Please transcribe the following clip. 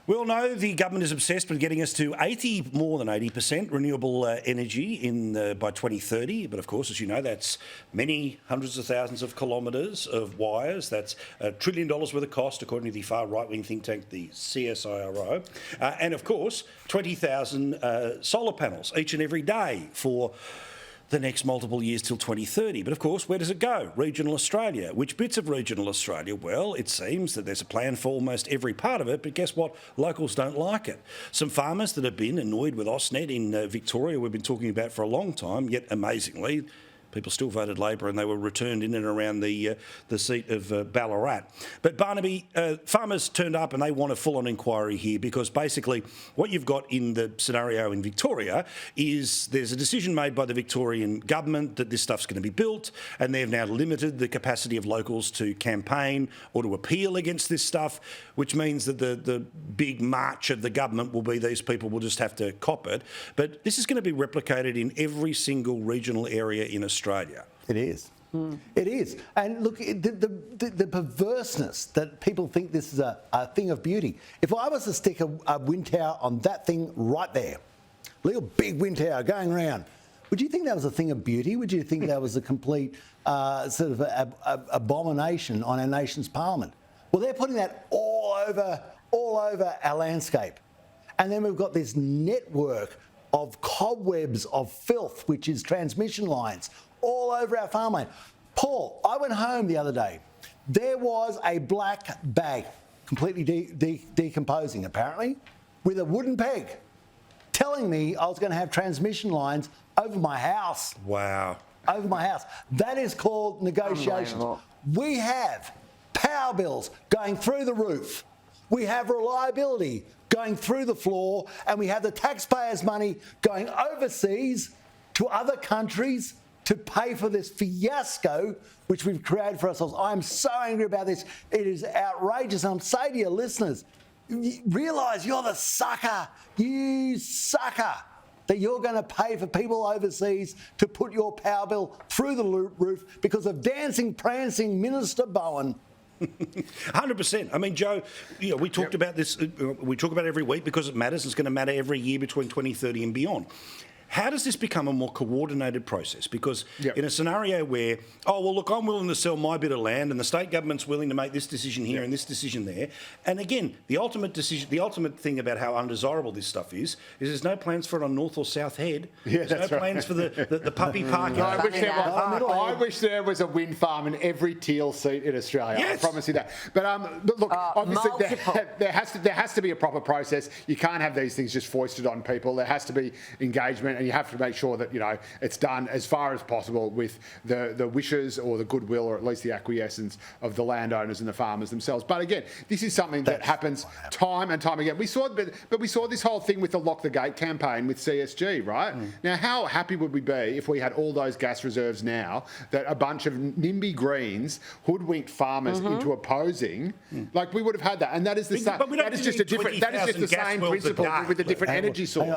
Well, no, the government is obsessed with getting us to more than 80% renewable energy by 2030. But of course, as you know, that's many hundreds of thousands of kilometres of wires. That's $1 trillion worth of cost, according to the far right-wing think tank, the CSIRO. And of course, 20,000 solar panels each and every day for the next multiple years till 2030. But of course, where does it go? Regional Australia. Which bits of regional Australia? Well, it seems that there's a plan for almost every part of it, but guess what? Locals don't like it. Some farmers that have been annoyed with AusNet in Victoria, we've been talking about for a long time, yet amazingly, people still voted Labor and they were returned in and around the seat of Ballarat. But Barnaby, farmers turned up and they want a full-on inquiry here because basically what you've got in the scenario in Victoria is there's a decision made by the Victorian Government that this stuff's going to be built, and they've now limited the capacity of locals to campaign or to appeal against this stuff, which means that the big march of the government will be these people will just have to cop it. But this is going to be replicated in every single regional area in Australia. It is. It is. And look, the perverseness that people think this is a thing of beauty. If I was to stick a wind tower on that thing right there, little big wind tower going around, would you think that was a thing of beauty? Would you think that was a complete sort of abomination on our nation's parliament? Well, they're putting that all over our landscape. And then we've got this network of cobwebs of filth, which is transmission lines, all over our farmland. Paul, I went home the other day. There was a black bag, completely decomposing apparently, with a wooden peg, telling me I was going to have transmission lines over my house. Wow. Over my house. That is called negotiations. We have power bills going through the roof. We have reliability going through the floor, and we have the taxpayers' money going overseas to other countries to pay for this fiasco which we've created for ourselves. I'm so angry about this. It is outrageous. And I'm saying to your listeners, realise you're the sucker, you sucker, that you're going to pay for people overseas to put your power bill through the roof because of dancing, prancing Minister Bowen. 100%. I mean, Joe, we talked about this, we talk about it every week because it matters. It's going to matter every year between 2030 and beyond. How does this become a more coordinated process? Because in a scenario where, oh, well, look, I'm willing to sell my bit of land and the state government's willing to make this decision here and this decision there. And again, the ultimate thing about how undesirable this stuff is there's no plans for it on North or South Head. Yeah, there's no plans for the puppy park. I wish there was a wind farm in every teal seat in Australia. Yes. I promise you that. But look, obviously there has to be a proper process. You can't have these things just foisted on people. There has to be engagement. And you have to make sure that it's done as far as possible with the wishes or the goodwill, or at least the acquiescence of the landowners and the farmers themselves. But again, this is something that happens time and time again. We saw this whole thing with the Lock the Gate campaign with CSG, right? Now, how happy would we be if we had all those gas reserves now that a bunch of NIMBY Greens hoodwinked farmers into opposing? Like, we would have had that, and that is the same. That is just the same principle with a different energy source.